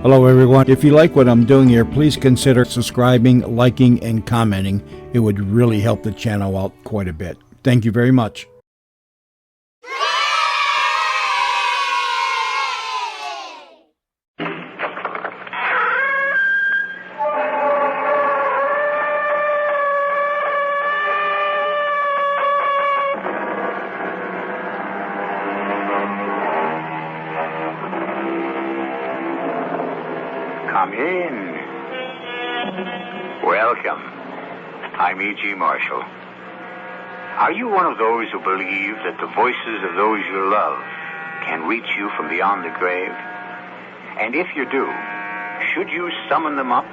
Hello, everyone. If you like what I'm doing here, please consider subscribing, liking, and commenting. It would really help the channel out quite a bit. Thank you very much. Come in. Welcome. I'm E.G. Marshall. Are you one of those who believe that the voices of those you love can reach you from beyond the grave? And if you do, should you summon them up?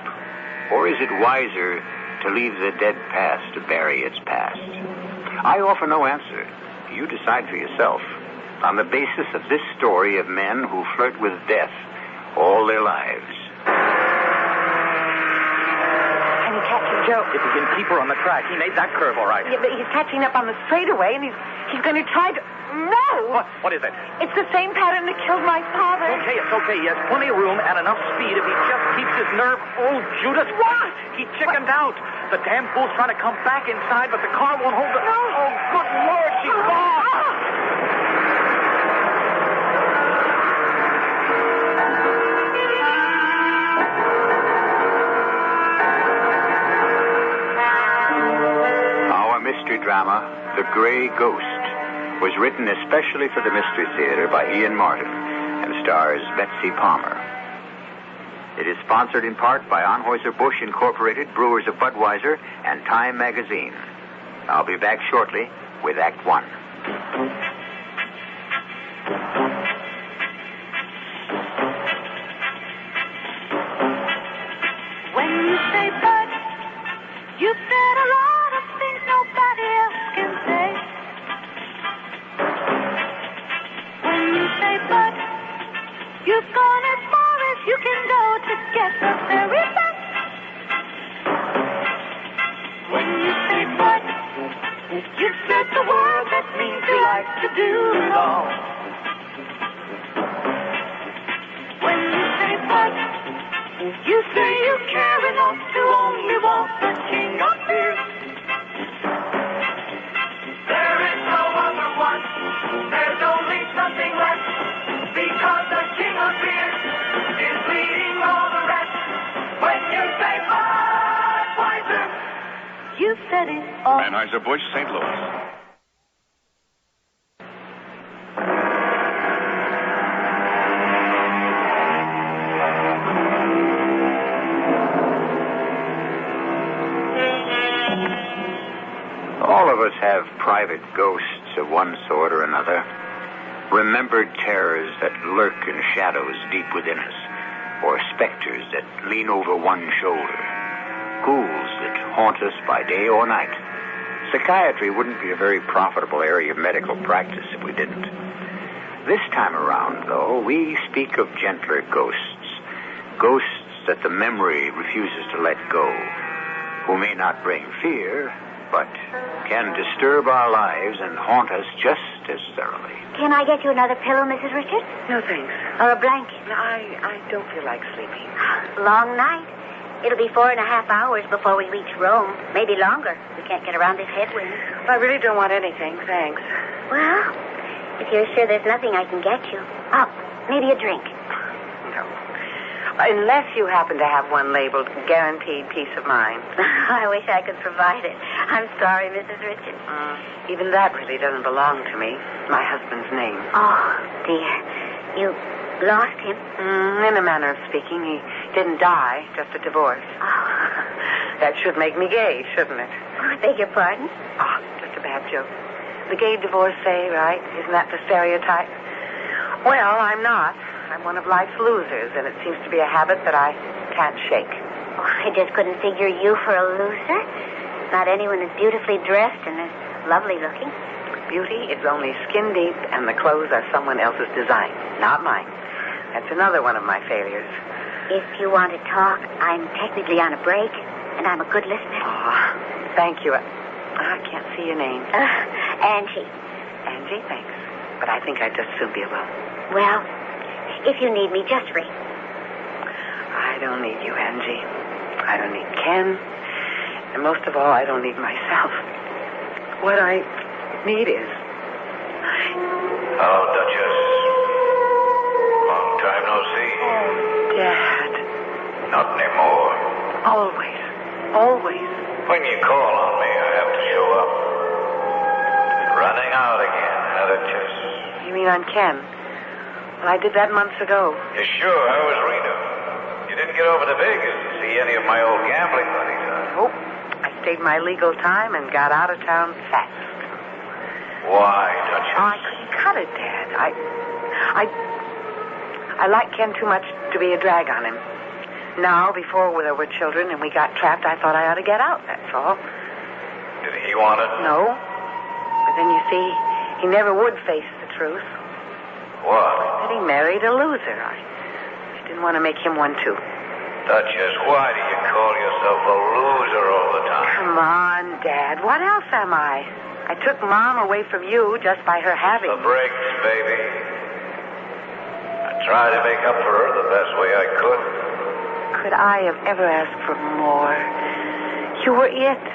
Or is it wiser to leave the dead past to bury its past? I offer no answer. You decide for yourself on the basis of this story of men who flirt with death all their lives. Joe. If he can keep her on the track, he made that curve all right. Yeah, but he's catching up on the straightaway, and he's going to try to... No! What is it? It's the same pattern that killed my father. It's okay. He has plenty of room and enough speed if he just keeps his nerve. Oh, Judas. What? He chickened out. The damn fool's trying to come back inside, but the car won't hold it. No. Oh, good Lord, she's gone. Mystery drama, The Gray Ghost, was written especially for the Mystery Theater by Ian Martin and stars Betsy Palmer. It is sponsored in part by Anheuser-Busch Incorporated, Brewers of Budweiser, and Time Magazine. I'll be back shortly with Act One. When you say bud, you said a lot of things nobody else can say. When you say bud, you've gone as far as you can go to get the very best. When you say bud, you've said the word that means you like to do it all. When you say bud, you say you care enough to only want the king of beer. There is no other one. There's only something left. Because the king of beer is leading all the rest. When you say Budweiser, you said it all. Anheuser-Busch, St. Louis. All of us have private ghosts of one sort or another. Remembered terrors that lurk in shadows deep within us, or specters that lean over one shoulder. Ghouls that haunt us by day or night. Psychiatry wouldn't be a very profitable area of medical practice if we didn't. This time around, though, we speak of gentler ghosts. Ghosts that the memory refuses to let go, who may not bring fear, but can disturb our lives and haunt us just as thoroughly. Can I get you another pillow, Mrs. Richards? No, thanks. Or a blanket? No, I don't feel like sleeping. Long night. It'll be 4.5 hours before we reach Rome. Maybe longer. We can't get around this headwind. I really don't want anything, thanks. Well, if you're sure there's nothing I can get you. Oh, maybe a drink. No. Unless you happen to have one labeled Guaranteed Peace of Mind. I wish I could provide it. I'm sorry, Mrs. Richards. Even that really doesn't belong to me. My husband's name. Oh, dear. You lost him? In a manner of speaking. He didn't die, just a divorce. Oh. That should make me gay, shouldn't it? Oh, I beg your pardon? Oh, just a bad joke. The gay divorcee, right? Isn't that the stereotype? Well, I'm not. I'm one of life's losers, and it seems to be a habit that I can't shake. Oh, I just couldn't figure you for a loser. Not anyone as beautifully dressed and as lovely looking. Beauty is only skin deep, and the clothes are someone else's design, not mine. That's another one of my failures. If you want to talk, I'm technically on a break, and I'm a good listener. Oh, thank you. I can't see your name. Angie. Angie, thanks. But I think I'd just soon be alone. Well, if you need me, just ring. I don't need you, Angie. I don't need Ken. And most of all, I don't need myself. What I need is... Hello, Duchess. Long time no see. Oh, Dad. Not anymore. Always. Always. When you call on me, I have to show up. Running out again, Duchess. You mean on Ken? Well, I did that months ago. You sure? How was Rita? You didn't get over to Vegas to see any of my old gambling buddies, huh? Nope. I stayed my legal time and got out of town fast. Why, Duchess? Oh, I couldn't cut it, Dad. I like Ken too much to be a drag on him. Now, before there were children and we got trapped, I thought I ought to get out, that's all. Did he want it? No. But then you see, he never would face the truth. What? That he married a loser. I didn't want to make him one, too. Duchess, why do you call yourself a loser all the time? Come on, Dad. What else am I? I took Mom away from you just by her having... The breaks, baby. I tried to make up for her the best way I could. Could I have ever asked for more? You were it.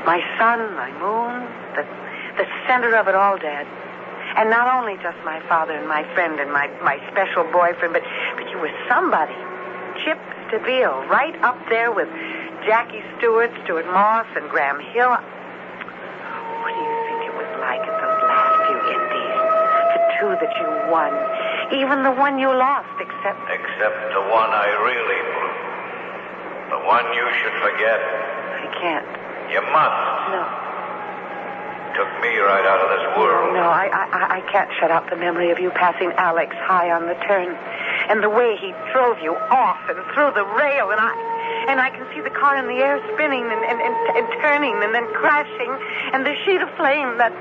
My sun, my moon, the center of it all, Dad. And not only just my father and my friend and my special boyfriend, but you were somebody. Chip Stabile, right up there with Jackie Stewart, Stuart Moss, and Graham Hill. What do you think it was like at those last few indies? The two that you won. Even the one you lost, except... Except the one I really blew. The one you should forget. I can't. You must. No. Took me right out of this world. No, I can't shut out the memory of you passing Alex high on the turn. And the way he drove you off and through the rail, and I can see the car in the air spinning and turning and then crashing, and the sheet of flame, that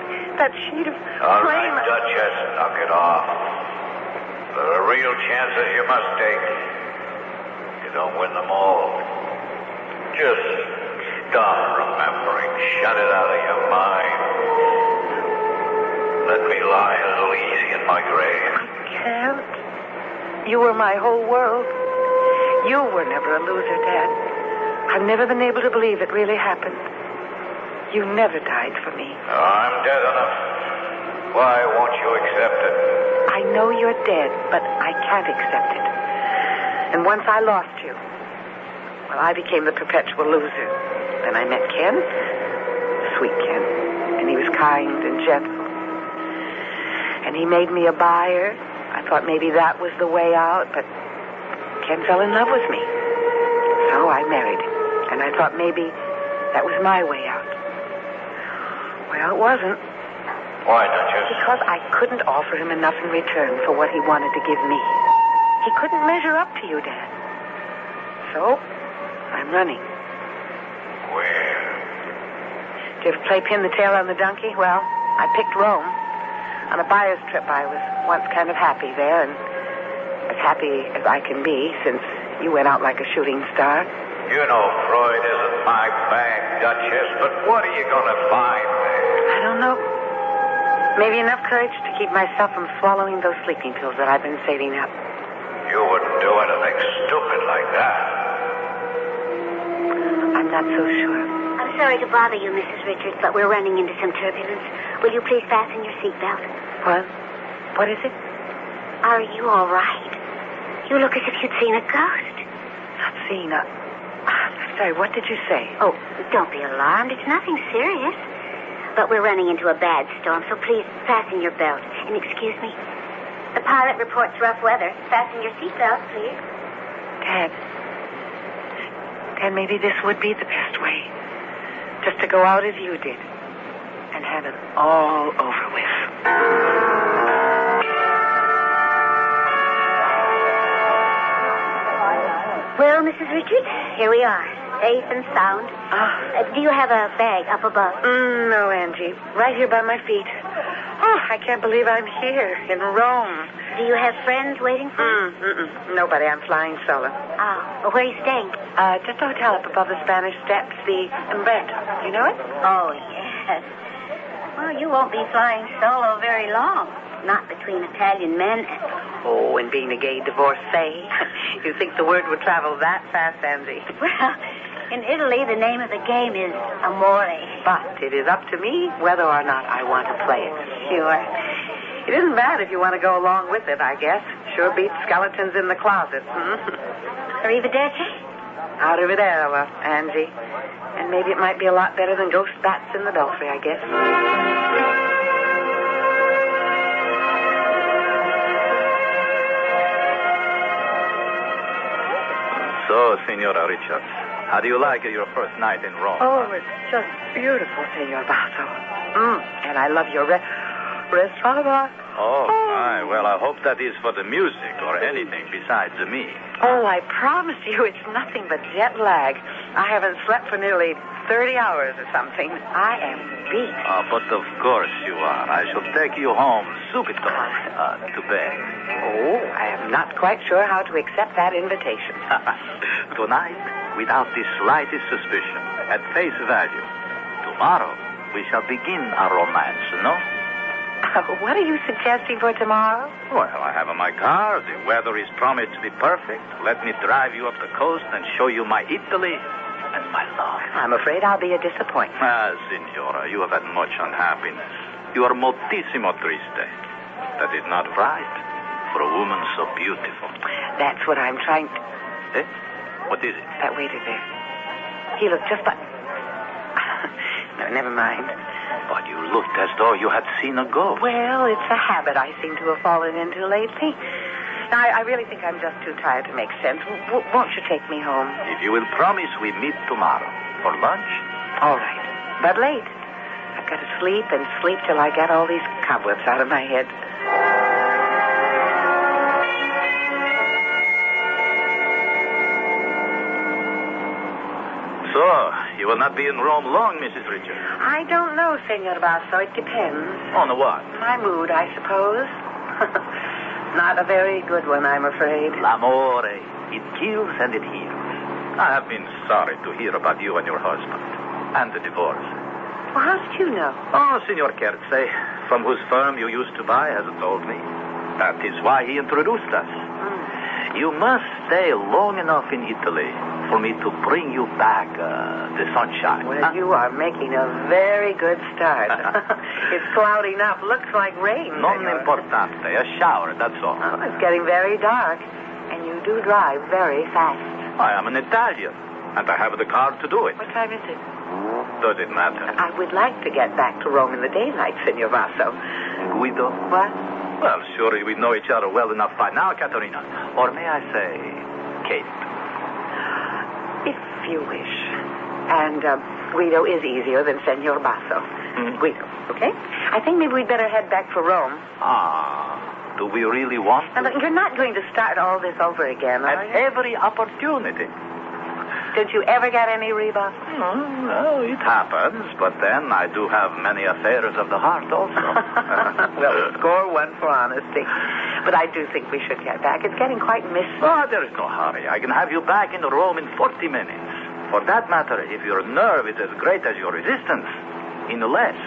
sheet of All flame. right, Duchess, knock it off. There are real chances you must take. You don't win them all. Just stop remembering. Shut it out of your mind. Let me lie a little easy in my grave. I can't. You were my whole world. You were never a loser, Dad. I've never been able to believe it really happened. You never died for me. I'm dead enough. Why won't you accept it? I know you're dead, but I can't accept it. And once I lost you, well, I became the perpetual loser. Then I met Ken, sweet Ken, and he was kind and gentle. And he made me a buyer. I thought maybe that was the way out, but Ken fell in love with me. So I married him, and I thought maybe that was my way out. Well, it wasn't. Why, Duchess? Because I couldn't offer him enough in return for what he wanted to give me. He couldn't measure up to you, Dad. So, I'm running. Where? Did you ever play pin the tail on the donkey? Well, I picked Rome. On a buyer's trip, I was once kind of happy there, and as happy as I can be since you went out like a shooting star. You know Freud isn't my bag, Duchess, but what are you going to find there? I don't know. Maybe enough courage to keep myself from swallowing those sleeping pills that I've been saving up. You wouldn't do anything stupid like that. I'm not so sure. I'm sorry to bother you, Mrs. Richards, but we're running into some turbulence. Will you please fasten your seatbelt? What? What is it? Are you all right? You look as if you'd seen a ghost. Not seen a... I'm sorry, what did you say? Oh, don't be alarmed. It's nothing serious. But we're running into a bad storm, so please fasten your belt. And excuse me. The pilot reports rough weather. Fasten your seatbelt, please. Dad, maybe this would be the best way. Just to go out as you did. And have it all over with. Well, Mrs. Richards, here we are. Safe and sound. Do you have a bag up above? No, Angie. Right here by my feet. Oh, I can't believe I'm here in Rome. Do you have friends waiting for you? Nobody. I'm flying solo. Oh, where are you staying? Just a hotel up above the Spanish Steps, the Umberto. You know it? Oh, yes. Well, you won't be flying solo very long. not between Italian men and... Oh, and being a gay divorcee. You think the word would travel that fast, Angie? Well, in Italy, the name of the game is amore. But it is up to me whether or not I want to play it. Sure. It isn't bad if you want to go along with it, I guess. Sure beats skeletons in the closet. Arrivederci? Arrivederci, Angie. And maybe it might be a lot better than ghost bats in the belfry, I guess. So, Senora Richards, how do you like your first night in Rome? Oh, it's just beautiful, Senor Basso. And I love your restaurant. Oh, my. Well, I hope that is for the music or anything besides me. Oh, I promise you it's nothing but jet lag. I haven't slept for nearly 30 hours or something. I am beat. Oh, but of course you are. I shall take you home subito to bed. Oh, I am not quite sure how to accept that invitation. Tonight, without the slightest suspicion, at face value. Tomorrow, we shall begin our romance, no? What are you suggesting for tomorrow? Well, I have my car. The weather is promised to be perfect. Let me drive you up the coast and show you my Italy and my love. I'm afraid I'll be a disappointment. Ah, Signora, you have had much unhappiness. You are moltissimo triste. That is not right for a woman so beautiful. That's what I'm trying to... Eh? What is it? That waiter there. He looked just like... No, never mind. But you looked as though you had seen a ghost. Well, it's a habit I seem to have fallen into lately. I really think I'm just too tired to make sense. Won't you take me home? If you will promise we meet tomorrow for lunch. All right. But late. I've got to sleep and sleep till I get all these cobwebs out of my head. So, you will not be in Rome long, Mrs. Richards? I don't know, Senor Basso. It depends. On what? My mood, I suppose. Not a very good one, I'm afraid. L'amore. It kills and it heals. I have been sorry to hear about you and your husband. And the divorce. Well, how did you know? Oh, Signor Kerze, from whose firm you used to buy, has told me. That is why he introduced us. You must stay long enough in Italy for me to bring you back the sunshine. Well, you are making a very good start. It's cloudy enough. Looks like rain. Non importante. A shower, that's all. Oh, it's getting very dark. And you do drive very fast. I am an Italian, and I have the car to do it. What time is it? Does it matter? I would like to get back to Rome in the daylight, Senor Basso. Guido? What? Well, surely we know each other well enough by now, Caterina. Or may I say, Kate? If you wish. And Guido is easier than Senor Basso. Guido, okay? I think maybe we'd better head back for Rome. Do we really want to? Now, look, you're not going to start all this over again, are At you? every opportunity. Did you ever get any rebuff? No, it happens, but then I do have many affairs of the heart also. Well, score one for honesty. But I do think we should get back. It's getting quite misty. Oh, there is no hurry. I can have you back in Rome in 40 minutes. For that matter, if your nerve is as great as your resistance, in less.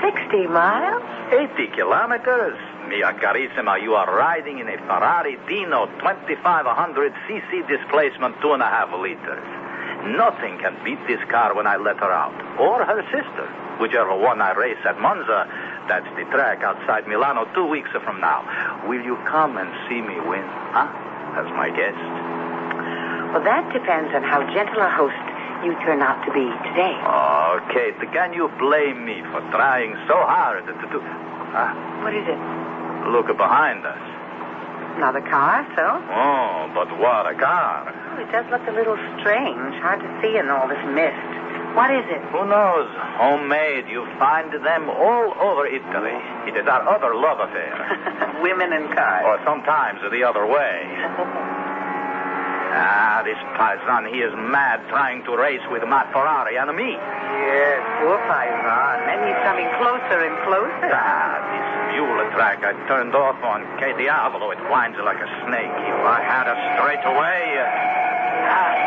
60 miles? 80 kilometers. Mia carissima, you are riding in a Ferrari Dino 2500cc displacement 2.5 liters. Nothing can beat this car when I let her out. Or her sister, whichever one I race at Monza. That's the track outside Milano 2 weeks from now. Will you come and see me win, huh? As my guest? Well, that depends on how gentle a host you turn out to be today. Oh, Kate, can you blame me for trying so hard to do... What is it? Look behind us. Another car, so? Oh, but what a car. Oh, it does look a little strange. Hard to see in all this mist. What is it? Who knows? Homemade. You find them all over Italy. It is our other love affair. Women and cars. Or sometimes the other way. This paisan, he is mad trying to race with my Ferrari and me. Yes, poor paisan. Then he's coming closer and closer. This mule track I turned off on. Que Diavolo, it winds like a snake. If I had a straight away...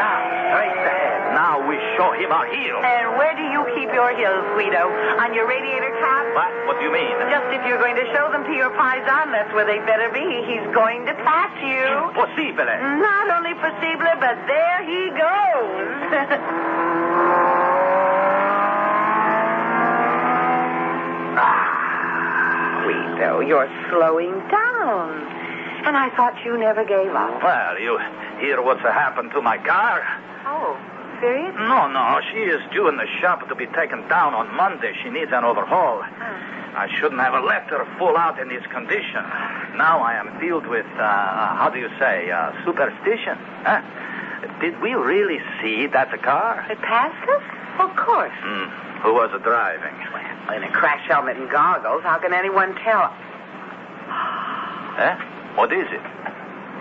now, straight ahead. Now we show him our heel. And where do you keep your heels, Guido? On your radiator cap? What do you mean? Just if you're going to show them to your paisan, that's where they better be. He's going to pass you. Impossibile. Not only possible, but there he goes. Guido, you're slowing down. And I thought you never gave up. Well, you hear what's happened to my car? Oh, serious? No. She is due in the shop to be taken down on Monday. She needs an overhaul. I shouldn't have let her fall out in this condition. Now I am filled with, how do you say, superstition. Huh? Did we really see that car? It passed us? Of course. Who was driving? In a crash helmet and goggles, how can anyone tell? What is it?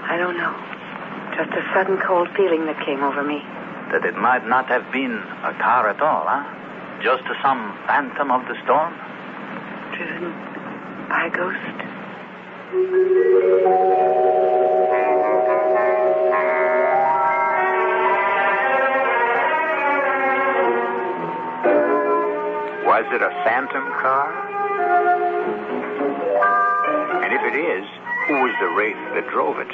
I don't know. Just a sudden cold feeling that came over me. That it might not have been a car at all, huh? Just some phantom of the storm? Driven by a ghost. Was it a phantom car? And if it is, who was the wraith that drove it?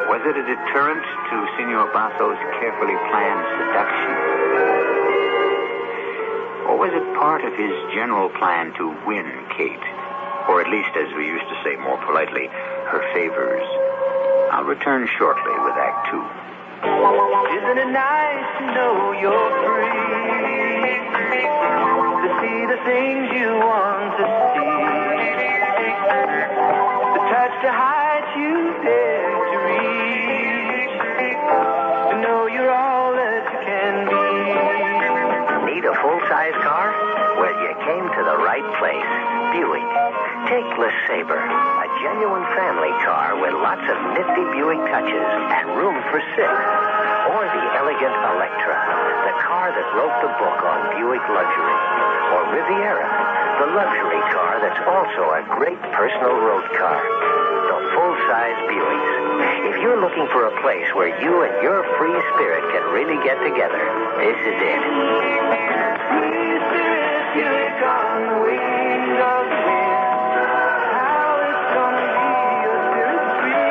Was it a deterrent to Senor Basso's carefully planned seduction? Or was it part of his general plan to win Kate? Or at least, as we used to say more politely, her favors. I'll return shortly with Act 2. Isn't it nice to know you're free? To see the things you want to see. The touch to heights you dare to reach. To know you're all that you can be. Need a full-size car? Well, you came to the right place. Buick. Take LeSabre, a genuine family car with lots of nifty Buick touches and room for 6. Or the elegant Electra, the car that wrote the book on Buick luxury. Or Riviera, the luxury car that's also a great personal road car. The full-size Buicks. If you're looking for a place where you and your free spirit can really get together, this is it. Free spirit, Buick on the wings of the wind. How it's gonna be your spirit free.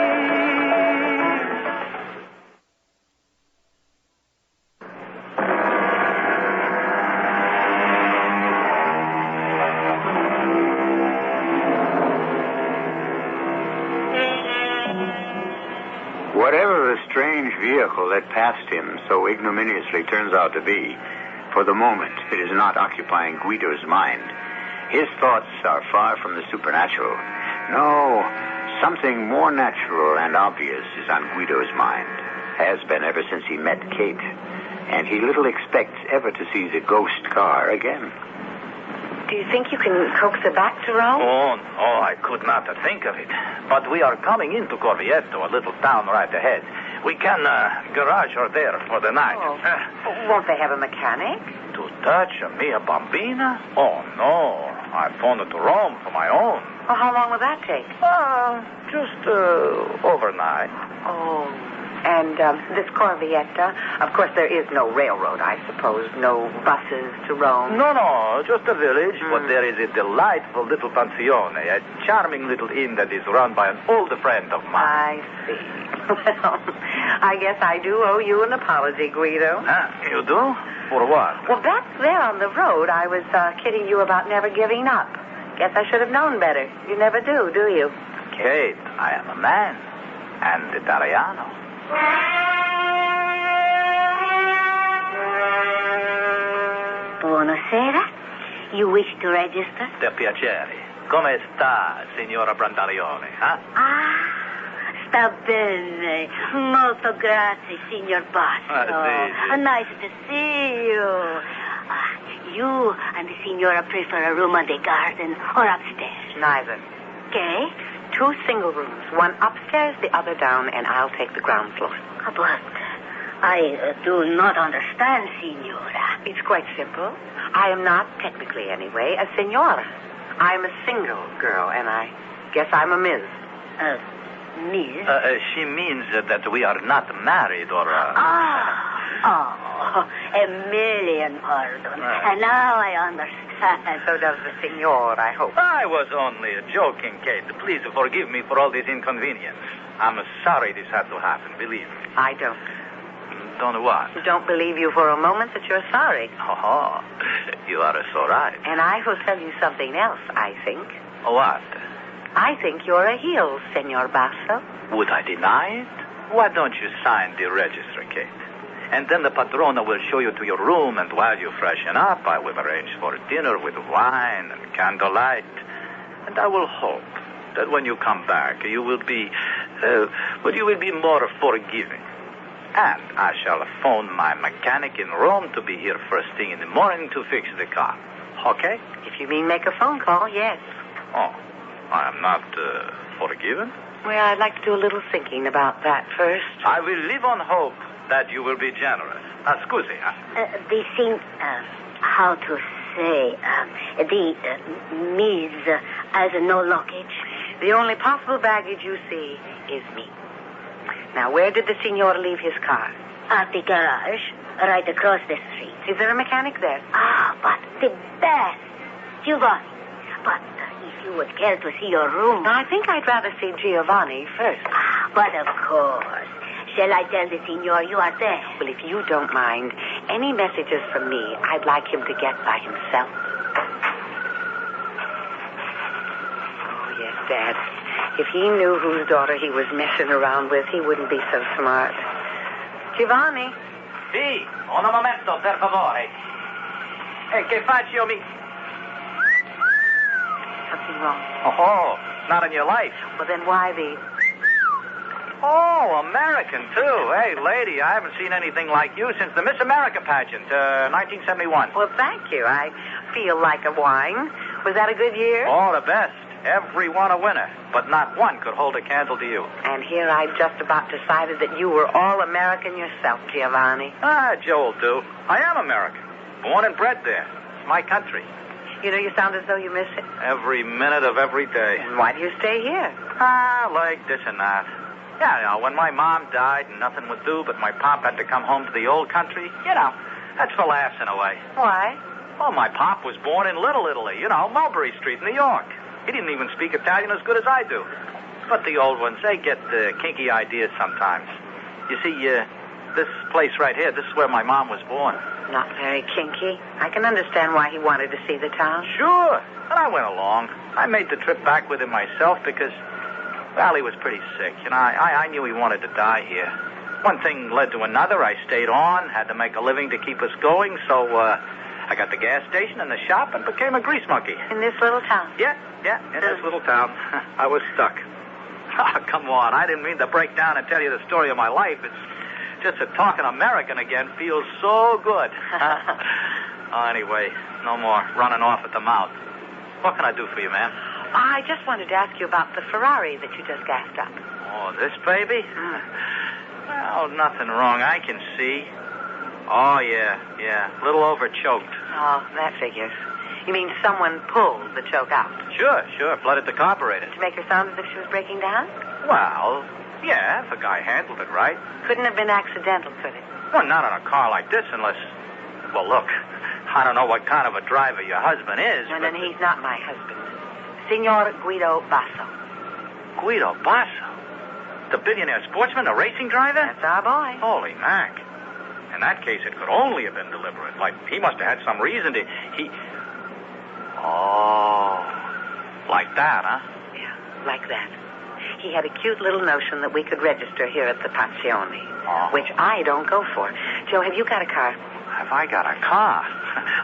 Whatever the strange vehicle that passed him so ignominiously turns out to be, for the moment it is not occupying Guido's mind. His thoughts are far from the supernatural. No, something more natural and obvious is on Guido's mind. Has been ever since he met Kate. And he little expects ever to see the ghost car again. Do you think you can coax her back to Rome? Oh, no, I could not think of it. But we are coming into Corvietto, a little town right ahead. We can garage her there for the night. Oh. Won't they have a mechanic? To touch Mia Bambina? Oh, no. I phoned to Rome for my own. Well, how long will that take? Just overnight. Oh. And this Corvietta, of course, there is no railroad, I suppose. No buses to Rome. No, just a village. But there is a delightful little pensione, a charming little inn that is run by an old friend of mine. I see. Well, I guess I do owe you an apology, Guido. You do? For what? Well, back there on the road, I was kidding you about never giving up. Guess I should have known better. You never do you? Kate, I am a man. And Italiano. Buonasera. You wish to register? Per piacere. Come sta, signora Brandarione? Sta bene. Molto grazie, signor Basso. Sì. Nice to see you. You and the signora prefer a room on the garden or upstairs? Neither. Okay. 2 single rooms, one upstairs, the other down, and I'll take the ground floor. But I do not understand, signora. It's quite simple. I am not, technically anyway, a senora. I'm a single girl, and I guess I'm a Ms. Miss? She means that we are not married or... A million pardons. And now I understand. So does the senor, I hope. I was only joking, Kate. Please forgive me for all this inconvenience. I'm sorry this had to happen, believe me. I don't. Don't what? Don't believe you for a moment that you're sorry. Oh, you are so right. And I will tell you something else, I think. What? I think you're a heel, Senor Basso. Would I deny it? Why don't you sign the register, Kate? And then the patrona will show you to your room, and while you freshen up, I will arrange for dinner with wine and candlelight. And I will hope that when you come back, you will be more forgiving. And I shall phone my mechanic in Rome to be here first thing in the morning to fix the car. Okay? If you mean make a phone call, yes. Oh, I am not forgiven? Well, I'd like to do a little thinking about that first. I will live on hope that you will be generous. Scusi, The thing, how to say, the Miss has no luggage. The only possible baggage you see is me. Now, where did the senor leave his car? At the garage, right across the street. Is there a mechanic there? But the best. Giovanni. But if you would care to see your room... I think I'd rather see Giovanni first. But of course. Shall I tell the senor you are there? Well, if you don't mind, any messages from me, I'd like him to get by himself. Oh, yes, Dad. If he knew whose daughter he was messing around with, he wouldn't be so smart. Giovanni? Sì, un momento, per favore. Che faccio mi... Something wrong. Oh, not in your life. Well, then why the... Oh, American, too. Hey, lady, I haven't seen anything like you since the Miss America pageant, 1971. Well, thank you. I feel like a wine. Was that a good year? Oh, the best. Every one a winner. But not one could hold a candle to you. And here I've just about decided that you were all American yourself, Giovanni. Joel, too. I am American. Born and bred there. It's my country. You know, you sound as though you miss it. Every minute of every day. And why do you stay here? Like this and that. Yeah, you know, when my mom died and nothing would do, but my pop had to come home to the old country, you know, that's for laughs in a way. Why? Oh, my pop was born in Little Italy, you know, Mulberry Street, New York. He didn't even speak Italian as good as I do. But the old ones, they get kinky ideas sometimes. You see, this place right here, this is where my mom was born. Not very kinky. I can understand why he wanted to see the town. Sure. And I went along. I made the trip back with him myself because, well, he was pretty sick. You know, I knew he wanted to die here. One thing led to another. I stayed on, had to make a living to keep us going, so I got the gas station and the shop and became a grease monkey. In this little town? Yeah, in this little town. I was stuck. Oh, come on. I didn't mean to break down and tell you the story of my life. It's just that talking American again feels so good. Anyway, no more running off at the mouth. What can I do for you, ma'am? I just wanted to ask you about the Ferrari that you just gassed up. Oh, this baby? Well, nothing wrong, I can see. Oh, yeah. A little over-choked. Oh, that figures. You mean someone pulled the choke out? Sure. Flooded the carburetor. To make her sound as if she was breaking down? Well, yeah, if a guy handled it right. Couldn't have been accidental, could it? Well, not on a car like this unless... Well, look, I don't know what kind of a driver your husband is, No, but... then he's not my husband. Signor Guido Basso. Guido Basso? The billionaire sportsman, the racing driver? That's our boy. Holy Mac. In that case, it could only have been deliberate. Like, he must have had some reason to... Oh, like that, huh? Yeah, like that. He had a cute little notion that we could register here at the Passione, which I don't go for. Joe, have you got a car? Have I got a car?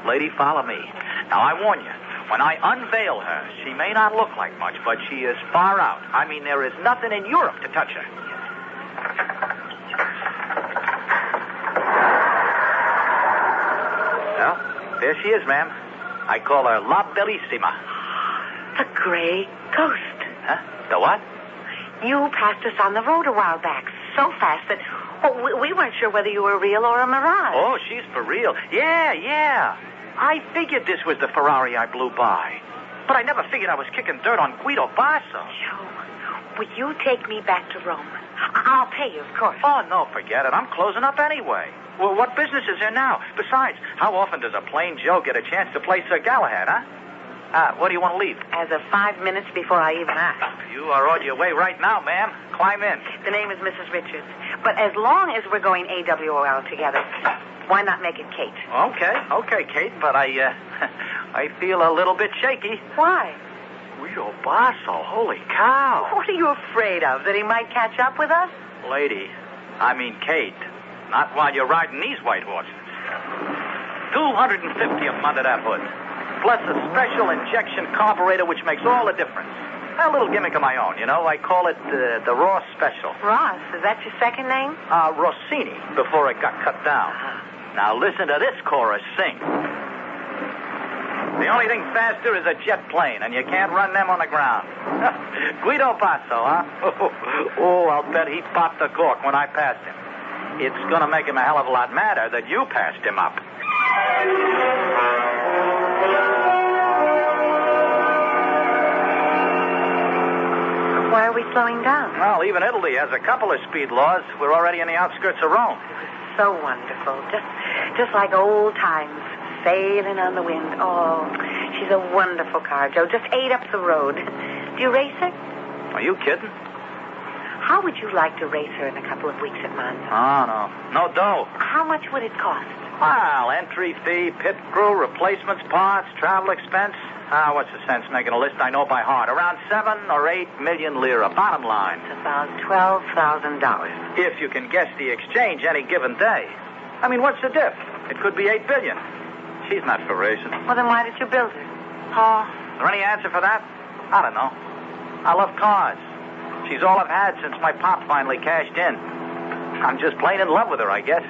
Lady, follow me. Now, I warn you, when I unveil her, she may not look like much, but she is far out. I mean, there is nothing in Europe to touch her. Well, there she is, ma'am. I call her La Bellissima. The gray ghost. Huh? The what? You passed us on the road a while back so fast that we weren't sure whether you were real or a mirage. Oh, she's for real. Yeah. I figured this was the Ferrari I blew by. But I never figured I was kicking dirt on Guido Basso. Joe, Will you take me back to Rome? I'll pay you, of course. Oh, no, forget it. I'm closing up anyway. Well, what business is there now? Besides, how often does a plain Joe get a chance to play Sir Galahad, huh? What do you want to leave? As of 5 minutes before I even ask. You are on your way right now, ma'am. Climb in. The name is Mrs. Richards. But as long as we're going AWOL together, why not make it Kate? Okay, Kate, but I feel a little bit shaky. Why? Guido Basso, holy cow. What are you afraid of? That he might catch up with us? Lady, I mean Kate. Not while you're riding these white horses. 250 of them under that hood. Plus a special injection carburetor which makes all the difference. A little gimmick of my own, you know. I call it the Ross Special. Ross? Is that your second name? Rossini, before it got cut down. Now listen to this chorus sing. The only thing faster is a jet plane, and you can't run them on the ground. Guido Basso, huh? Oh, I'll bet he popped the cork when I passed him. It's going to make him a hell of a lot madder that you passed him up. Why are we slowing down? Well, even Italy has a couple of speed laws. We're already in the outskirts of Rome. So wonderful. Just like old times. Sailing on the wind. Oh, she's a wonderful car, Joe. Just 8 up the road. Do you race her? Are you kidding? How would you like to race her in a couple of weeks at Monza? Oh, no. No dough. How much would it cost? Well, entry fee, pit crew, replacements, parts, travel expense. What's the sense making a list I know by heart? Around 7 or 8 million lira. Bottom line. It's about $12,000. If you can guess the exchange any given day. I mean, what's the diff? It could be 8 billion. She's not for racing. Well, then why did you build her? Oh, is there any answer for that? I don't know. I love cars. She's all I've had since my pop finally cashed in. I'm just plain in love with her, I guess.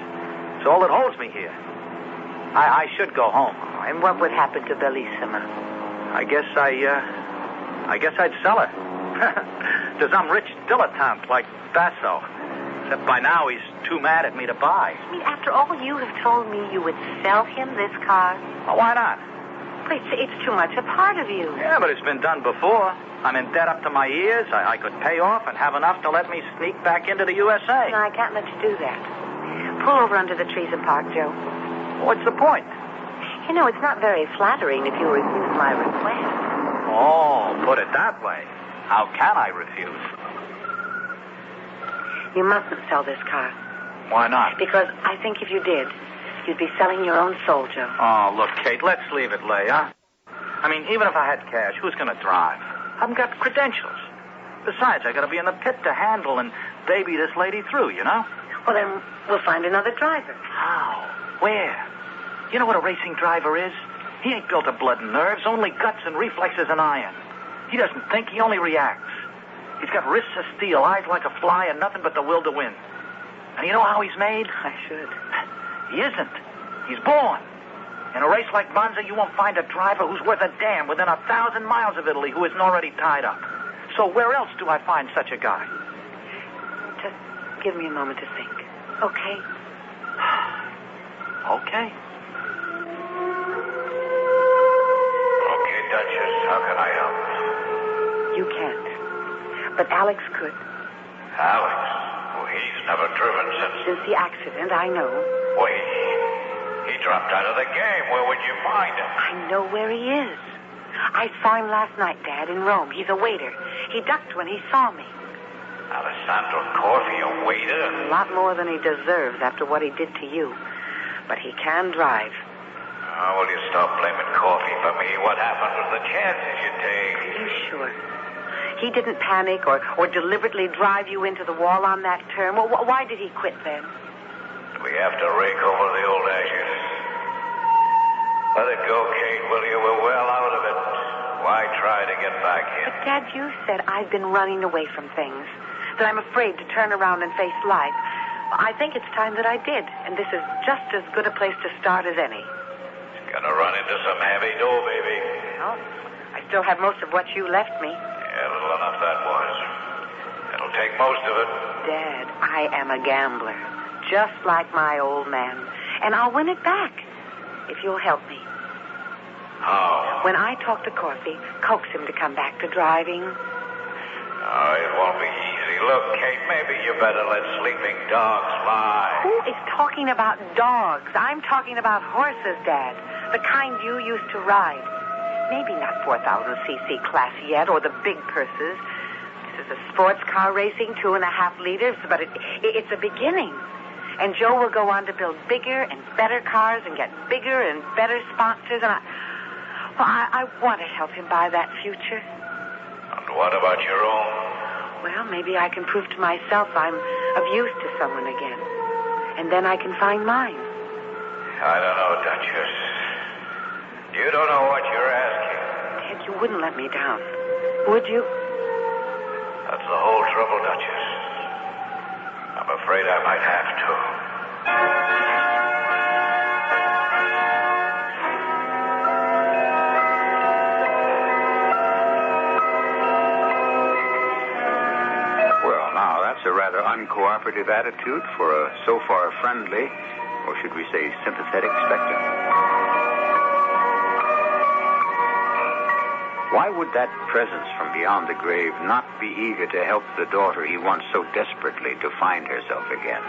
It's all that holds me here. I should go home. And what would happen to Bellissima? I guess I'd sell her. To some rich dilettante like Basso. Except by now he's too mad at me to buy. I mean, after all you have told me, you would sell him this car? Well, why not? But it's too much a part of you. Yeah, but it's been done before. I'm in debt up to my ears. I could pay off and have enough to let me sneak back into the USA. No, I can't let you do that. Pull over under the trees and park, Joe. What's the point? You know, it's not very flattering if you refuse my request. Oh, put it that way. How can I refuse? You mustn't sell this car. Why not? Because I think if you did, you'd be selling your own soul, Joe. Oh, look, Kate, let's leave it lay, huh? I mean, even if I had cash, who's going to drive? I haven't got credentials. Besides, I got to be in the pit to handle and baby this lady through, you know? Well, then we'll find another driver. How? Where? You know what a racing driver is? He ain't built of blood and nerves, only guts and reflexes and iron. He doesn't think, he only reacts. He's got wrists of steel, eyes like a fly, and nothing but the will to win. And you know how he's made? I should. He isn't. He's born. In a race like Monza, you won't find a driver who's worth a damn within 1,000 miles of Italy who isn't already tied up. So where else do I find such a guy? Just give me a moment to think. Okay? Okay. Okay, Duchess, how can I help? You can't. But Alex could. Alex? Well, he's never driven Since the accident, I know. Wait. He dropped out of the game. Where would you find him? I know where he is. I saw him last night, Dad, in Rome. He's a waiter. He ducked when he saw me. Alessandro Corfi, a waiter? A lot more than he deserves after what he did to you. But he can drive. Oh, will you stop blaming Corfi for me? What happened with the chances you take? Are you sure? He didn't panic or deliberately drive you into the wall on that term. Well, why did he quit then? We have to rake over the old ashes. Let it go, Kate, will you? We're well out of it. Why try to get back in? But, Dad, you said I've been running away from things, that I'm afraid to turn around and face life. I think it's time that I did, and this is just as good a place to start as any. It's gonna run into some heavy dough, baby. Well, I still have most of what you left me. Yeah, little enough that was. It'll take most of it. Dad, I am a gambler, just like my old man, and I'll win it back if you'll help me. How? When I talk to Corfi, coax him to come back to driving. Oh, it won't be Look, Kate, maybe you better let sleeping dogs lie. Who is talking about dogs? I'm talking about horses, Dad. The kind you used to ride. Maybe not 4,000cc class yet, or the big purses. This is a sports car racing, 2.5 liters, but it's a beginning. And Joe will go on to build bigger and better cars and get bigger and better sponsors. And I want to help him buy that future. And what about your own? Well, maybe I can prove to myself I'm of use to someone again. And then I can find mine. I don't know, Duchess. You don't know what you're asking. Ted, you wouldn't let me down, would you? That's the whole trouble, Duchess. I'm afraid I might have to. Well, now, that's a rather uncooperative attitude for a so far friendly, or should we say sympathetic specter. Why would that presence from beyond the grave not be eager to help the daughter he wants so desperately to find herself again?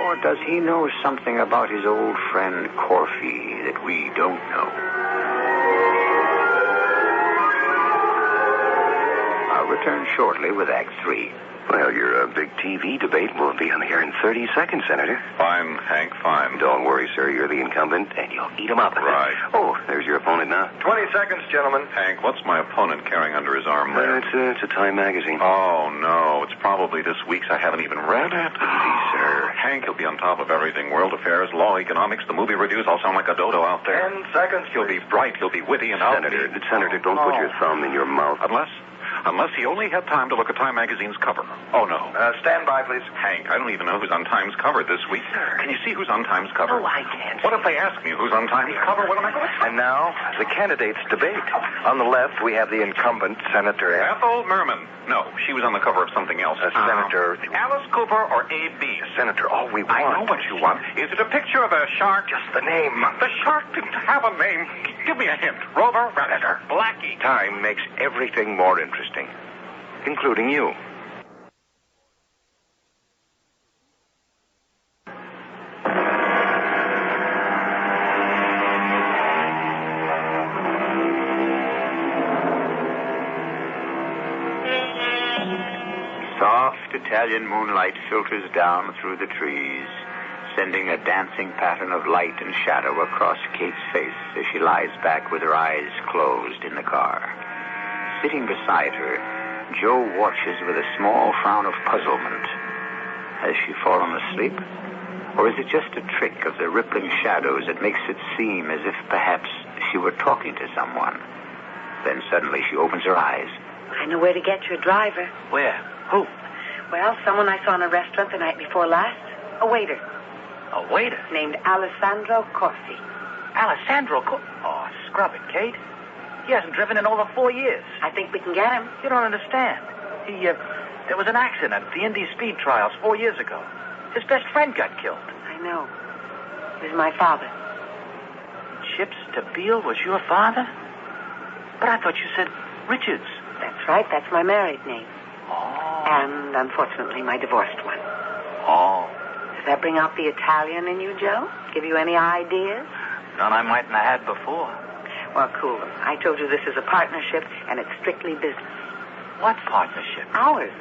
Or does he know something about his old friend Corfy that we don't know? I'll return shortly with Act 3. Well, your big TV debate will be on the air in 30 seconds, Senator. Fine, Hank, fine. Don't worry, sir. You're the incumbent, and you'll eat 'em up. Right. Oh, there's your opponent now. 20 seconds, gentlemen. Hank, what's my opponent carrying under his arm there? It's a Time magazine. Oh, no. It's probably this week's. I haven't even read it. Easy, sir. Hank, he'll be on top of everything. World affairs, law, economics, the movie reviews. I'll sound like a dodo out there. 10 seconds, He'll be bright. He'll be witty and Senator, don't put your thumb in your mouth. Unless he only had time to look at Time magazine's cover. Oh, no. Stand by, please. Hank, I don't even know who's on Time's cover this week. Sir. Can you see who's on Time's cover? No, I can't. What if they ask me who's on Time's cover? What am I going to say? And now, the candidates debate. On the left, we have the incumbent, Senator Ethel Merman. No, she was on the cover of something else. Senator Alice Cooper or A.B. Senator, all we want. I know what you want. Is it a picture of a shark? Just the name. The shark didn't have a name. Give me a hint. Rover, Redditor, Blackie. Time makes everything more interesting, including you. Soft Italian moonlight filters down through the trees, sending a dancing pattern of light and shadow across Kate's face as she lies back with her eyes closed in the car. Sitting beside her, Joe watches with a small frown of puzzlement. Has she fallen asleep? Or is it just a trick of the rippling shadows that makes it seem as if perhaps she were talking to someone? Then suddenly she opens her eyes. I know where to get your driver. Where? Who? Well, someone I saw in a restaurant the night before last. A waiter. A waiter? Named Alessandro Corsi. Alessandro Oh, scrub it, Kate. He hasn't driven in over 4 years. I think we can get him. You don't understand. There was an accident at the Indy Speed Trials 4 years ago. His best friend got killed. I know. He was my father. Chips Stabile was your father? But I thought you said Richards. That's right. That's my married name. Oh. And, unfortunately, my divorced one. Oh. Does that bring out the Italian in you, Joe? Give you any ideas? None I mightn't have had before. Well, cool. I told you this is a partnership, and it's strictly business. What partnership? Ours.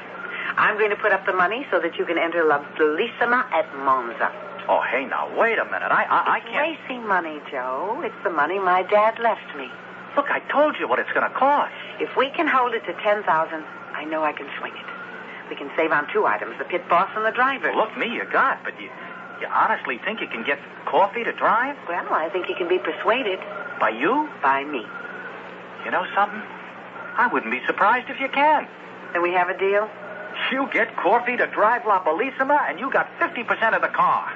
I'm going to put up the money so that you can enter La Bellissima at Monza. Oh, hey, now, wait a minute. I can't... It's racing money, Joe. It's the money my dad left me. Look, I told you what it's going to cost. If we can hold it to 10,000, I know I can swing it. We can save on 2 items, the pit boss and the driver. Well, look, me, you got, but you honestly think you can get Coffee to drive? Well, I think you can be persuaded. By you? By me. You know something? I wouldn't be surprised if you can. Then we have a deal? You get Coffee to drive La Bellissima, and you got 50% of the car.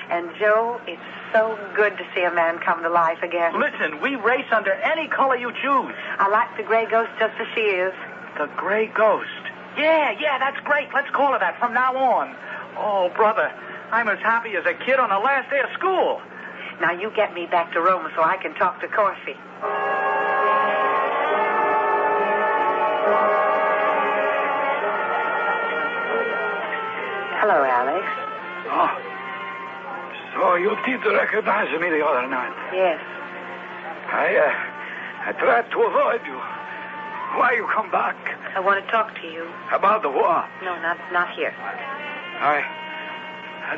And, Joe, it's so good to see a man come to life again. Listen, we race under any color you choose. I like the gray ghost just as she is. The Gray Ghost. Yeah, that's great. Let's call her that from now on. Oh, brother, I'm as happy as a kid on the last day of school. Now you get me back to Rome so I can talk to Corsi. You did recognize me the other night. Yes. I tried to avoid you. Why you come back? I want to talk to you. About the war? No, not here. I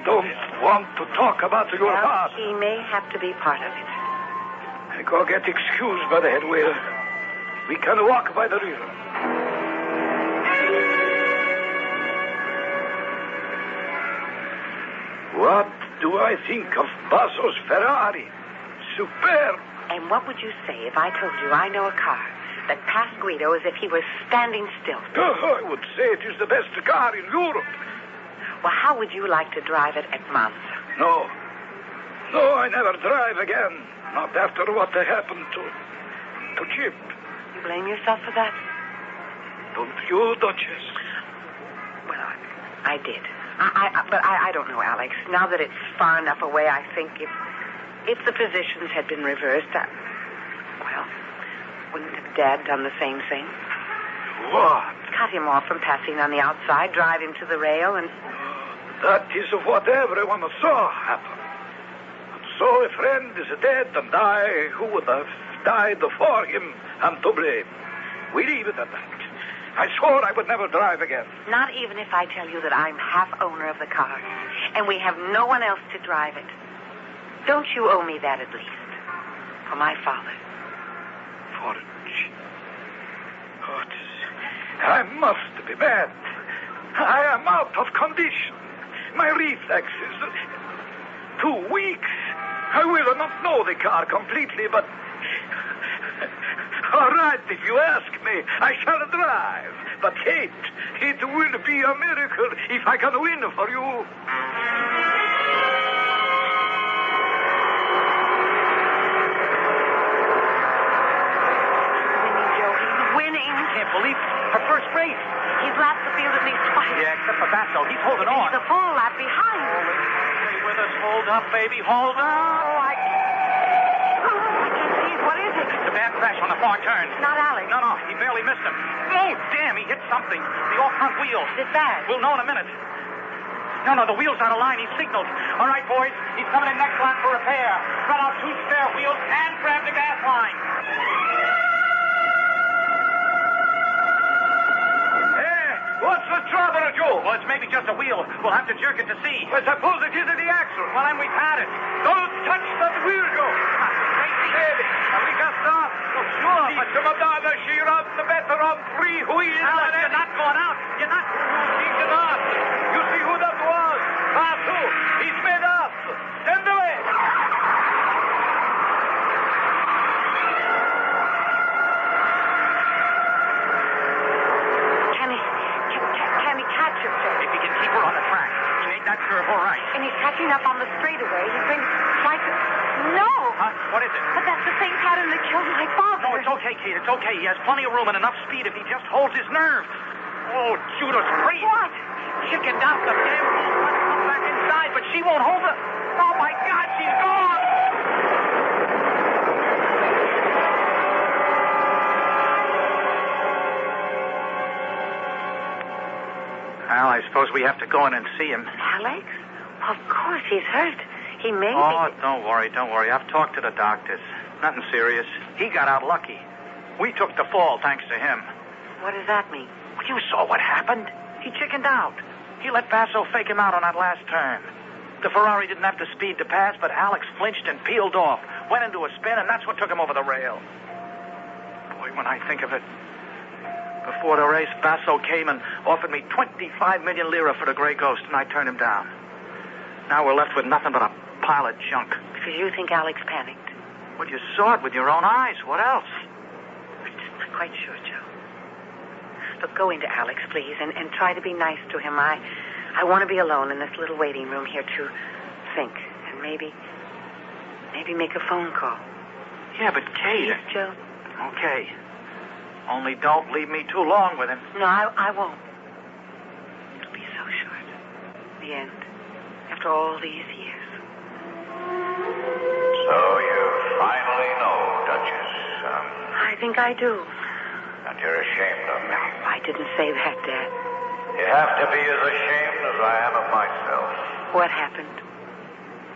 don't want to talk about your part. He may have to be part of it. I go get excused by the head waiter. We can walk by the river. What do I think of Basso's Ferrari? Superb. And what would you say if I told you I know a car that passed Guido as if he was standing still? Oh, I would say it is the best car in Europe. Well, how would you like to drive it at Monza? No, I never drive again. Not after what happened to Chip. You blame yourself for that? Don't you, Duchess? Well, I did. But I don't know, Alex. Now that it's far enough away, I think if the positions had been reversed, well, wouldn't have Dad done the same thing? What? Cut him off from passing on the outside, drive him to the rail, and... That is what everyone saw happen. So a friend is dead, and I, who would have died for him, am to blame. We leave it at that. I swore I would never drive again. Not even if I tell you that I'm half owner of the car, and we have no one else to drive it. Don't you owe me that at least? For my father. For... Oh, I must be mad. I am out of condition. My reflexes... 2 weeks. I will not know the car completely, but... All right, if you ask me, I shall drive. But, Kate, it will be a miracle if I can win for you. Can't believe her first race. He's lapped the field at least twice. Yeah, except for Basso. He's holding on. He's a full lap behind. Stay with us. Hold up, baby. Hold up. I can't see it. What is it? It's a bad crash on the far turn. Not Alex. No, he barely missed him. Oh, damn, he hit something. The off-front wheel. Is it bad? We'll know in a minute. No, the wheel's out of line. He signaled. All right, boys. He's coming in next lap for repair. Run out 2 spare wheels and grab the gas line. What's the trouble, Joe? Well, it's maybe just a wheel. We'll have to jerk it to see. I suppose it is the axle. Well, then we've had it. Don't touch that wheel, Joe. Crazy. We can stop. Oh, sure, but... Madonna, she runs better on 3 wheels. Alex, you're not going out. You're not... She's not. You see who that was? Basso. He's made up. Send away. Can he catch her, Joe? If he can keep her on the track. He made that curve all right. And he's catching up on the straightaway. He's going to try to... No! Huh? What is it? But that's the same pattern that killed my father. No, it's okay, Kate. It's okay. He has plenty of room and enough speed if he just holds his nerve. Oh, Judas, crazy. What? Chickened out. The damn fool wants to come back inside, but she won't hold it. Oh, my God, she's gone. Well, I suppose we have to go in and see him. Alex? Of course, he's hurt. He may Oh, be... don't worry. I've talked to the doctors. Nothing serious. He got out lucky. We took the fall thanks to him. What does that mean? Well, you saw what happened. He chickened out. He let Basso fake him out on that last turn. The Ferrari didn't have the speed to pass, but Alex flinched and peeled off. Went into a spin, and that's what took him over the rail. Boy, when I think of it... Before the race, Basso came and offered me 25 million lira for the Grey Ghost, and I turned him down. Now we're left with nothing but a pile of junk. So you think Alex panicked? Well, you saw it with your own eyes. What else? I'm just not quite sure, Joe. Look, go into Alex, please, and try to be nice to him. I want to be alone in this little waiting room here to think. And maybe make a phone call. Yeah, but Kate... Please, Joe. Okay. Only don't leave me too long with him. No, I won't. It'll be so short. The end. After all these years. So you finally know, Duchess. I think I do. And you're ashamed of me. No, I didn't say that, Dad. You have to be as ashamed as I am of myself. What happened?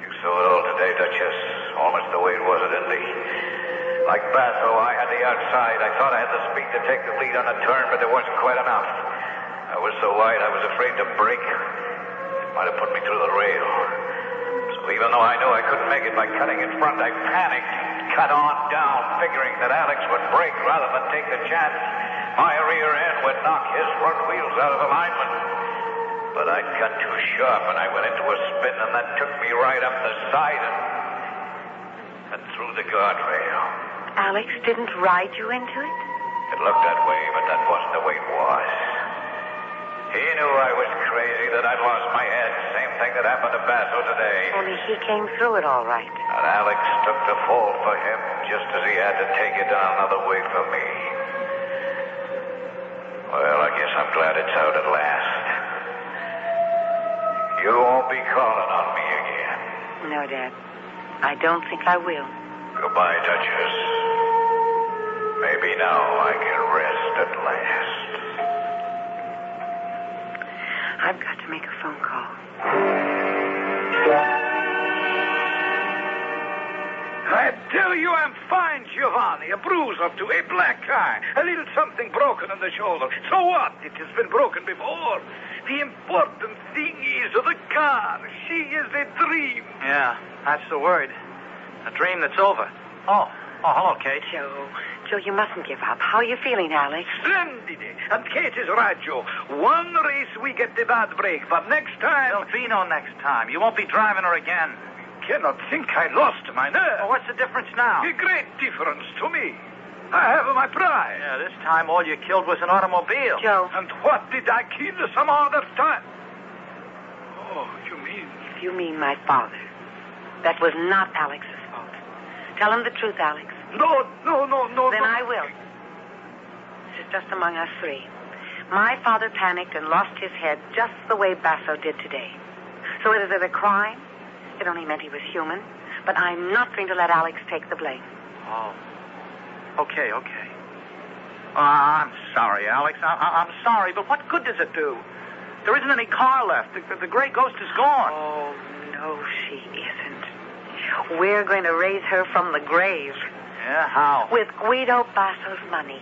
You saw it all today, Duchess. Almost the way it was at Indy. Like Basso, I had the outside. I thought I had the speed to take the lead on a turn, but there wasn't quite enough. I was so wide, I was afraid to brake. It might have put me through the rail. So even though I knew I couldn't make it by cutting in front, I panicked, cut on down, figuring that Alex would brake rather than take the chance. My rear end would knock his front wheels out of alignment. But I'd cut too sharp, and I went into a spin, and that took me right up the side and through the guardrail. Alex didn't ride you into it? It looked that way, but that wasn't the way it was. He knew I was crazy, that I'd lost my head. Same thing that happened to Basso today. Only he came through it all right. And Alex took the fall for him just as he had to take it another way for me. Well, I guess I'm glad it's out at last. You won't be calling on me again. No, Dad. I don't think I will. Goodbye, Duchess. Maybe now I can rest at last. I've got to make a phone call. I tell you I'm fine, Giovanni. A bruise or two, a black eye, a little something broken in the shoulder. So what? It has been broken before. The important thing is the car. She is a dream. Yeah, that's the word. A dream that's over. Oh, hello, Kate. Joe, you mustn't give up. How are you feeling, Alex? Splendid. And Kate is right, Joe. One race we get the bad break, but next time... There'll be no next time. You won't be driving her again. Cannot think I lost my nerve. Well, what's the difference now? A great difference to me. I have my pride. Yeah, this time all you killed was an automobile. Joe. And what did I kill some other time? Oh, you mean... If you mean my father, that was not Alex's fault. Tell him the truth, Alex. No. Then I will. This is just among us three. My father panicked and lost his head just the way Basso did today. So is it a crime? It only meant he was human. But I'm not going to let Alex take the blame. Oh. Okay. I'm sorry, Alex. I'm sorry, but what good does it do? There isn't any car left. The gray ghost is gone. Oh, no, she isn't. We're going to raise her from the grave. Yeah, how? With Guido Basso's money.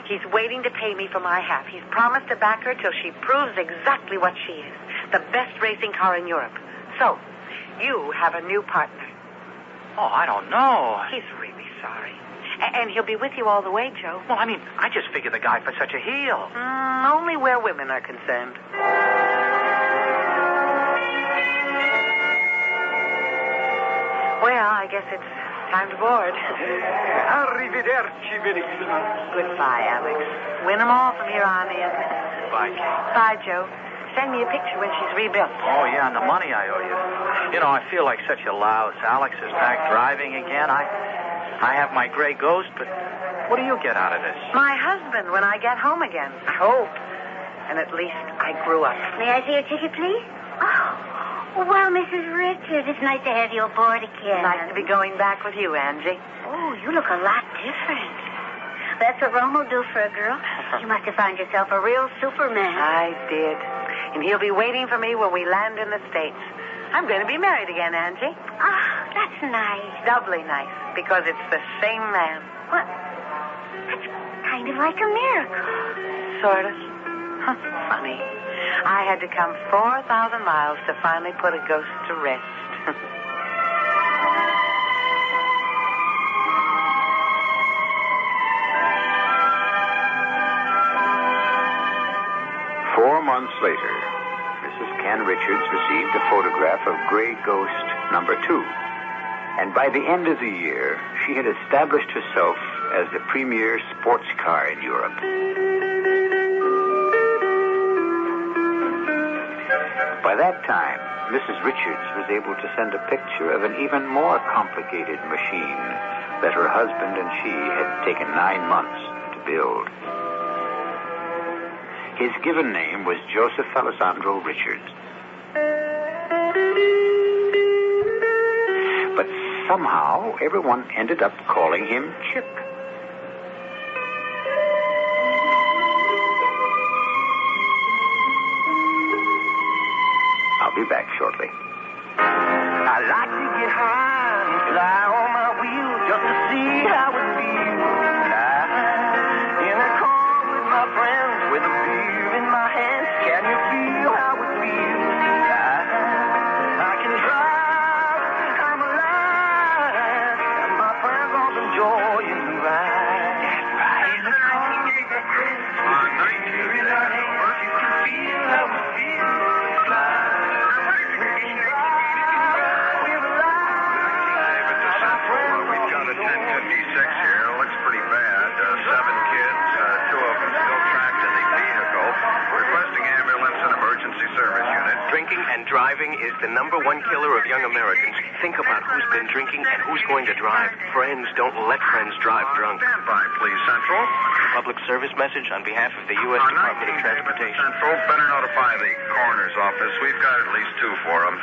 He's waiting to pay me for my half. He's promised to back her till she proves exactly what she is. The best racing car in Europe. So, you have a new partner. Oh, I don't know. He's really sorry. And he'll be with you all the way, Joe. Well, I mean, I just figured the guy for such a heel. Only where women are concerned. Well, I guess it's time to board. Arrivederci, Verissimo. Goodbye, Alex. Win 'em all from here on in. Bye, Kate. Bye, Joe. Send me a picture when she's rebuilt. Oh, yeah, and the money I owe you. You know, I feel like such a louse. Alex is back driving again. I have my gray ghost, but what do you get out of this? My husband when I get home again. I hope. And at least I grew up. May I see your ticket, please? Oh, well, Mrs. Richards, it's nice to have you aboard again. Nice to be going back with you, Angie. Oh, you look a lot different. That's what Rome will do for a girl. You must have found yourself a real Superman. I did. And he'll be waiting for me when we land in the States. I'm going to be married again, Angie. Ah, that's nice. Doubly nice, because it's the same man. What? That's kind of like a miracle. Sort of. Funny. I had to come 4,000 miles to finally put a ghost to rest. 4 months later, Mrs. Ken Richards received a photograph of Gray Ghost number 2. And by the end of the year, she had established herself as the premier sports car in Europe. By that time, Mrs. Richards was able to send a picture of an even more complicated machine that her husband and she had taken 9 months to build. His given name was Joseph Alessandro Richards. But somehow, everyone ended up calling him Chip. I'll be back shortly. I like to get high and fly on my wheels just to see how it feels. In a car with my friends, with a beer in my hands, can you feel how it feels? I can drive, I'm alive, and my friends all enjoying the ride. Right in the car with my friends, with a beer in our hands, you can feel how it feels. We've got a 1056 here. Looks pretty bad. 7 kids, 2 of them still trapped in the vehicle. Requesting ambulance and emergency service unit. Drinking and driving is the #1 killer of young Americans. Think about who's been drinking and who's going to drive. Friends don't let friends drive drunk. Stand by, please, Central. Public service message on behalf of the U.S. Department of Transportation. Central, better notify the coroner's office. We've got at least 2 for them.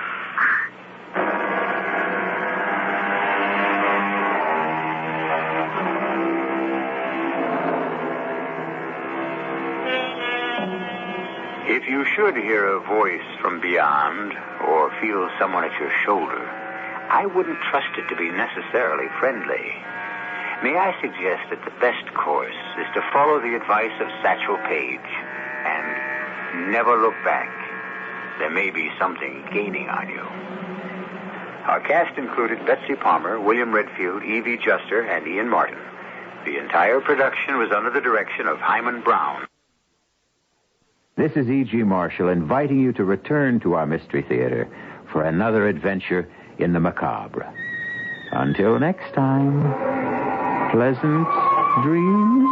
If you should hear a voice from beyond or feel someone at your shoulder, I wouldn't trust it to be necessarily friendly. May I suggest that the best course is to follow the advice of Satchel Paige and never look back. There may be something gaining on you. Our cast included Betsy Palmer, William Redfield, Evie Juster, and Ian Martin. The entire production was under the direction of Hyman Brown. This is E.G. Marshall inviting you to return to our Mystery Theater for another adventure in the macabre. Until next time, pleasant dreams.